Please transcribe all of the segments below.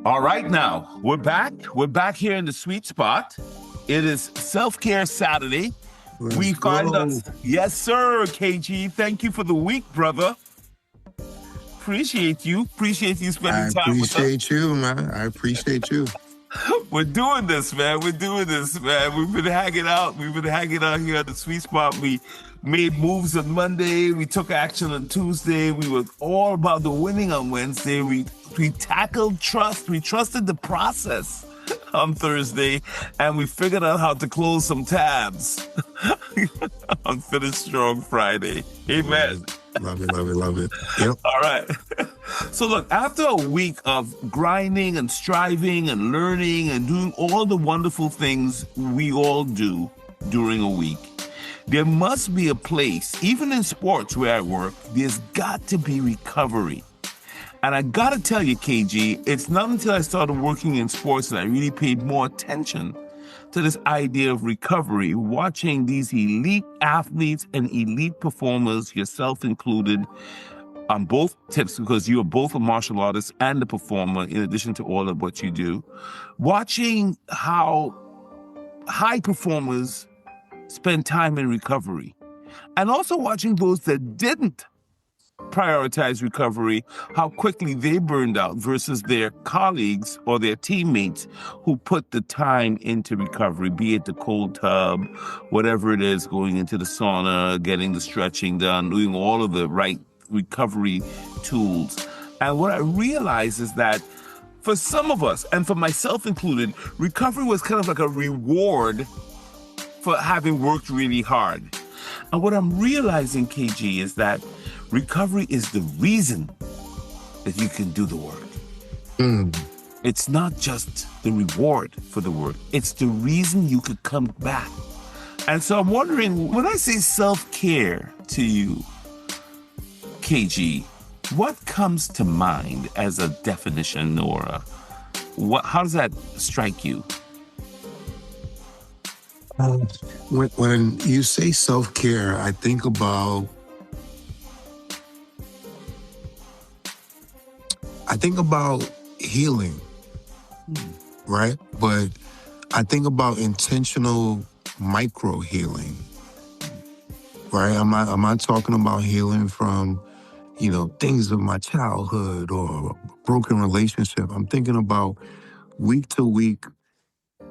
All right, now we're back. We're back here in the sweet spot. It is Self-Care Saturday. We find us. Yes, sir, KG. Thank you for the week, brother. Appreciate you. Appreciate you spending time with us. I appreciate you, man. I appreciate you. We're doing this, man. We've been hanging out. We've been hanging out here at the sweet spot. We made moves on Monday. We took action on Tuesday. We were all about the winning on Wednesday. We tackled trust. We trusted the process on Thursday, and we figured out how to close some tabs on Finish Strong Friday. Amen. Love it. Yep. All right. So look, after a week of grinding and striving and learning and doing all the wonderful things we all do during a week, there must be a place, even in sports where I work, there's got to be recovery. And I got to tell you, KG, it's not until I started working in sports that I really paid more attention to this idea of recovery, watching these elite athletes and elite performers, yourself included, on both tips, because you are both a martial artist and a performer, in addition to all of what you do, watching how high performers spend time in recovery, and also watching those that didn't prioritize recovery, how quickly they burned out versus their colleagues or their teammates who put the time into recovery, be it the cold tub, whatever it is, going into the sauna, getting the stretching done, doing all of the right recovery tools. And what I realized is that for some of us, and for myself included, recovery was kind of like a reward for having worked really hard. And what I'm realizing, KG, is that recovery is the reason that you can do the work. It's not just the reward for the work. It's the reason you could come back. And so I'm wondering, when I say self-care to you, KG, what comes to mind as a definition, or how does that strike you? When you say self-care, I think about healing, right? But I think about intentional micro healing, right? I'm not talking about healing from, things of my childhood or a broken relationship. I'm thinking about week to week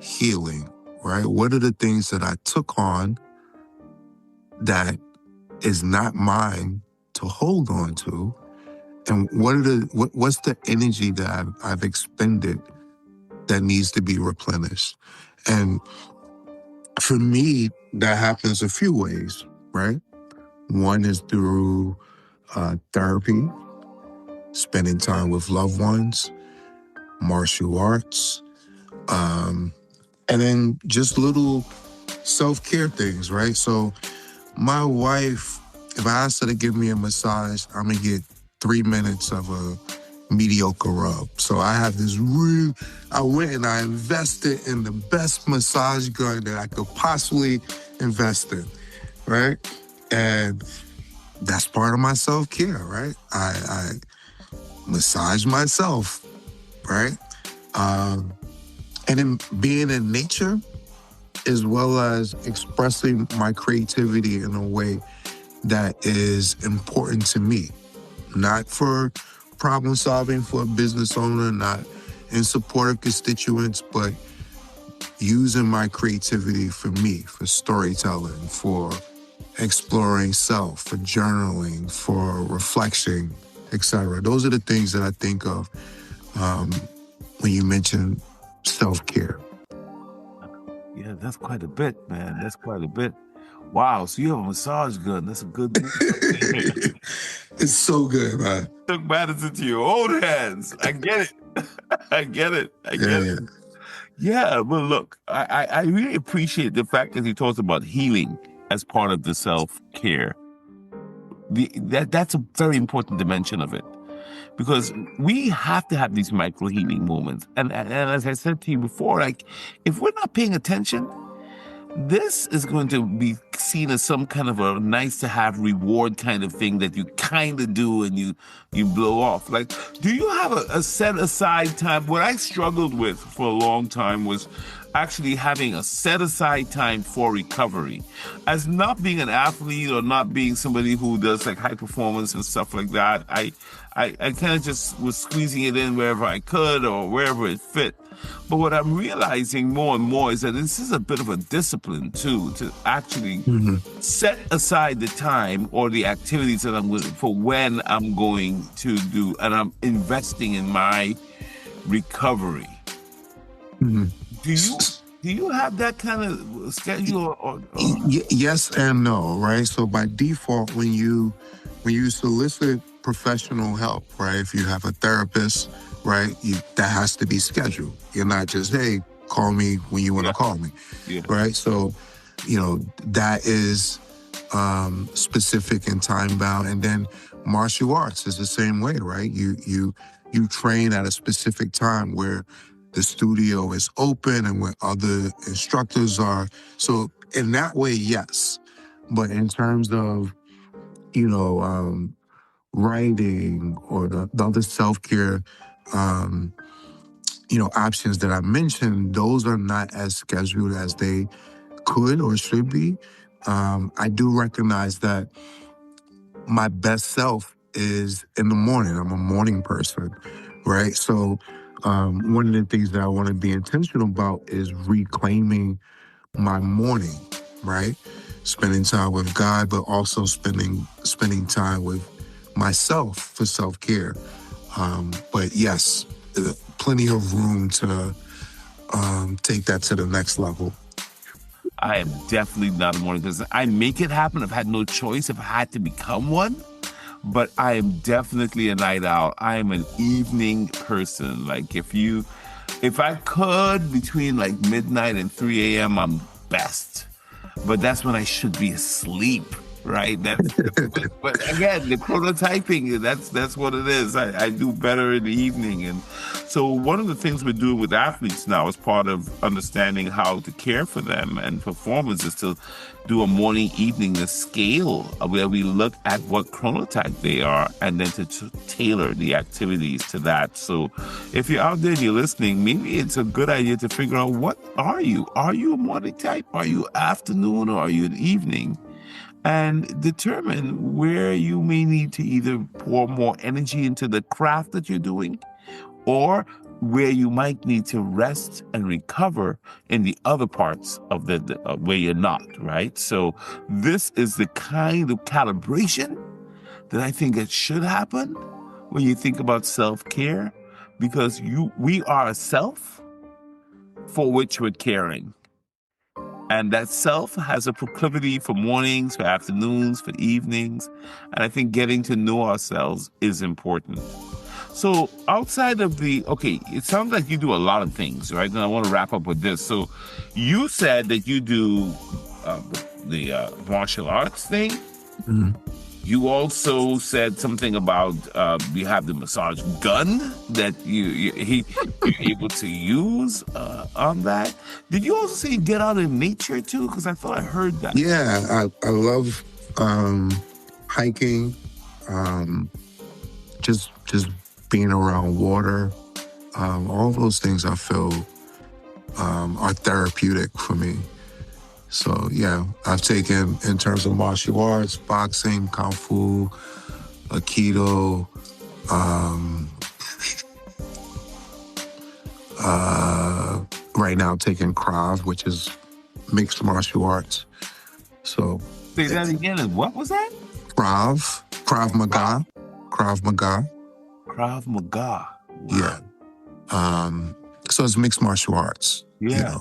healing, right? What are the things that I took on that is not mine to hold on to? And what's the energy that I've expended that needs to be replenished? And for me, that happens a few ways, right? One is through therapy, spending time with loved ones, martial arts, and then just little self-care things, right? So my wife, if I asked her to give me a massage, I'm going to get 3 minutes of a mediocre rub. So I have this I went and I invested in the best massage gun that I could possibly invest in, right? And that's part of my self-care, right? I massage myself, right? And then being in nature, as well as expressing my creativity in a way that is important to me. Not for problem solving for a business owner, not in support of constituents, but using my creativity for me, for storytelling, for exploring self, for journaling, for reflection, etc. Those are the things that I think of when you mention self-care. Yeah, that's quite a bit, man. That's quite a bit. Wow, so you have a massage gun. That's a good move. It's so good, man. Took matters into your own hands. I get it. I get it. Yeah, but look, I really appreciate the fact that he talks about healing as part of the self-care. That's a very important dimension of it. Because we have to have these micro-healing moments. And as I said to you before, like, if we're not paying attention, this is going to be seen as some kind of a nice to have reward kind of thing that you kind of do and you blow off. Like, do you have a set aside time? What I struggled with for a long time was actually having a set aside time for recovery. As not being an athlete or not being somebody who does like high performance and stuff like that, I kind of just was squeezing it in wherever I could or wherever it fit. But what I'm realizing more and more is that this is a bit of a discipline too, to actually set aside the time or the activities that I'm going for when I'm going to do, and I'm investing in my recovery. Do you have that kind of schedule or? Yes and no, right? So by default, when you solicit professional help, right? If you have a therapist, right, that has to be scheduled. You're not just, hey, call me when you want to call me, right? So, that is specific and time bound. And then martial arts is the same way, right? You train at a specific time where the studio is open and where other instructors are. So in that way, yes. But in terms of, writing or the other self-care, options that I mentioned, those are not as scheduled as they could or should be. I do recognize that my best self is in the morning. I'm a morning person, right? So one of the things that I want to be intentional about is reclaiming my morning, right? Spending time with God, but also spending time with myself for self-care. But yes, plenty of room to take that to the next level. I am definitely not a morning person. I make it happen. I've had no choice if I had to become one. But I am definitely a night owl. I am an evening person. Like if I could between like midnight and 3 a.m., I'm best. But that's when I should be asleep, right? But again, the chronotyping, that's what it is. I do better in the evening. And so one of the things we're doing with athletes now as part of understanding how to care for them and performance is to do a morning evening scale where we look at what chronotype they are and then to tailor the activities to that. So if you're out there and you're listening, maybe it's a good idea to figure out, what are you? Are you a morning type? Are you afternoon or are you an evening? And determine where you may need to either pour more energy into the craft that you're doing or where you might need to rest and recover in the other parts of the where you're not, right? So this is the kind of calibration that I think that should happen when you think about self-care, because we are a self for which we're caring. And that self has a proclivity for mornings, for afternoons, for evenings. And I think getting to know ourselves is important. So outside of it sounds like you do a lot of things, right? And I want to wrap up with this. So you said that you do the martial arts thing. Mm-hmm. You also said something about you have the massage gun that you're able to use on that. Did you also say get out in nature too? Because I thought I heard that. Yeah, I love hiking, just being around water. All those things I feel are therapeutic for me. So yeah, I've taken, in terms of martial arts, boxing, kung fu, aikido, right now taking Krav, which is mixed martial arts. So say that again. And what was that? Krav Maga. Krav Maga. Yeah. So it's mixed martial arts. Yeah.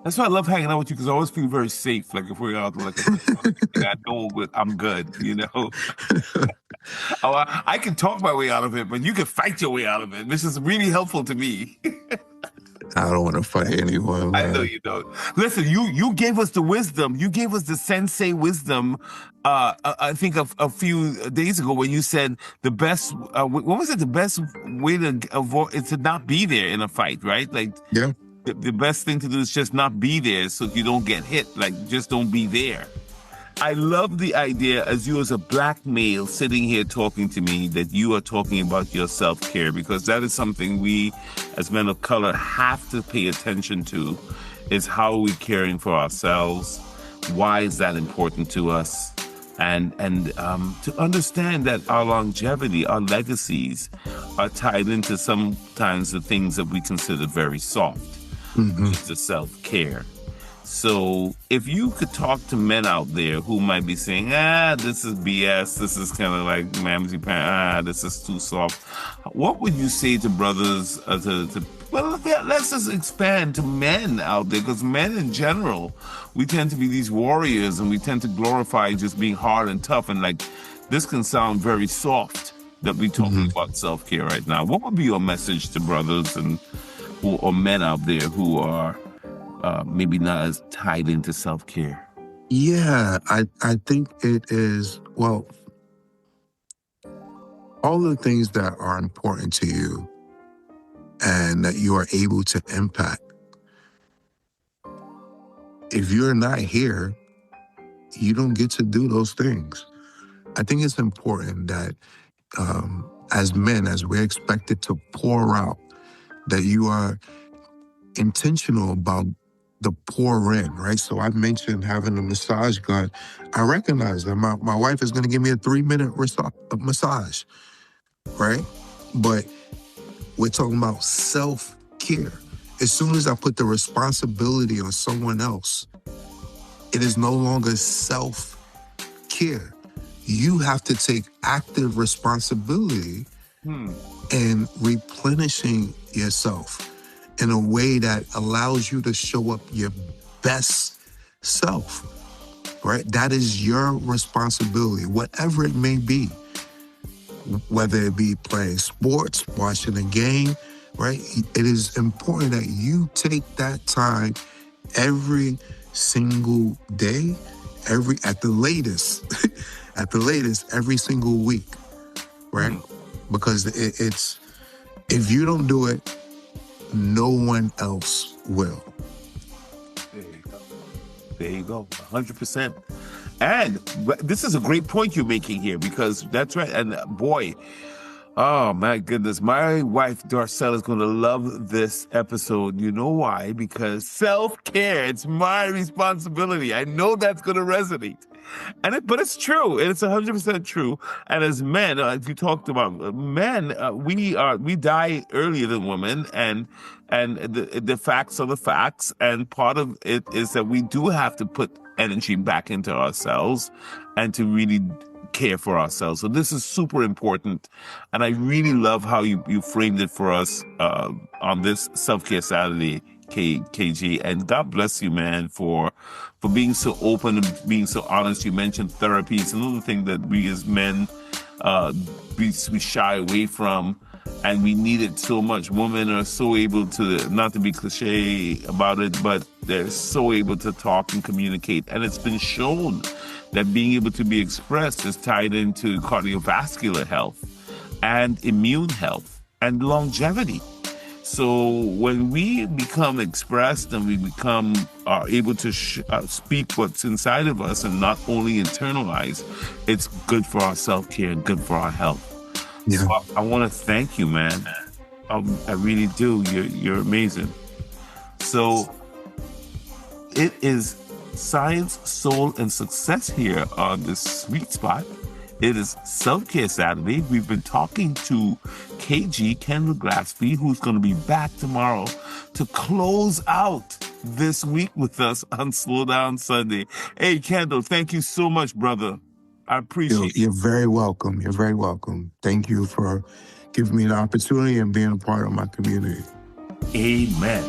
That's why I love hanging out with you, because I always feel very safe. Like if we're out, like I know I'm good, I can talk my way out of it, but you can fight your way out of it. This is really helpful to me. I don't want to fight anyone, man. I know you don't. Listen, you gave us the wisdom. You gave us the sensei wisdom. I think a few days ago when you said the best. What was it? The best way to avoid is to not be there in a fight, right? Like, yeah. the best thing to do is just not be there so you don't get hit. Like, just don't be there. I love the idea, as you as a black male sitting here talking to me, that you are talking about your self-care, because that is something we as men of color have to pay attention to, is how are we caring for ourselves? Why is that important to us? And to understand that our longevity, our legacies are tied into sometimes the things that we consider very soft, which is the self-care. So if you could talk to men out there who might be saying, this is BS, this is kind of like mamsy pants, this is too soft, what would you say to brothers, well, let's just expand to men out there, because men in general, we tend to be these warriors and we tend to glorify just being hard and tough, and like, this can sound very soft that we're talking about self-care right now. What would be your message to brothers or men out there who are maybe not as tied into self-care? Yeah, I think it is, well, all the things that are important to you and that you are able to impact. If you're not here, you don't get to do those things. I think it's important that as men, as we're expected to pour out, that you are intentional about the pour in, right? So I mentioned having a massage gun. I recognize that my wife is going to give me a 3-minute massage, right? But we're talking about self-care. As soon as I put the responsibility on someone else, it is no longer self-care. You have to take active responsibility in replenishing yourself in a way that allows you to show up your best self, right? That is your responsibility, whatever it may be, whether it be playing sports, watching a game, right? It is important that you take that time every single day, at the latest, every single week, right? Because it's, if you don't do it, no one else will. There you go. 100%. And this is a great point you're making here, because that's right. And boy, oh my goodness, my wife Darcella is going to love this episode. You know why? Because self-care, it's my responsibility. I know that's going to resonate. But it's true. It's 100% true. And as men, as you talked about, men, we die earlier than women, and the facts are the facts. And part of it is that we do have to put energy back into ourselves and to really care for ourselves. So this is super important. And I really love how you framed it for us on this Self-Care Saturday, KG. And God bless you, man, for being so open and being so honest. You mentioned therapy. It's another thing that we as men, we shy away from, and we need it so much. Women are so able to, not to be cliche about it, but they're so able to talk and communicate. And it's been shown that being able to be expressed is tied into cardiovascular health and immune health and longevity. So when we become expressed and we become able to speak what's inside of us and not only internalize, it's good for our self-care and good for our health. Yeah. So I want to thank you, man. I really do. You're amazing. So it is Science, Soul, and Success here on this sweet spot. It is Self-Care Saturday. We've been talking to KG, Kendall Glassby, who's going to be back tomorrow to close out this week with us on Slow Down Sunday. Hey, Kendall, thank you so much, brother. I appreciate it. You're very welcome. You're very welcome. Thank you for giving me the opportunity and being a part of my community. Amen.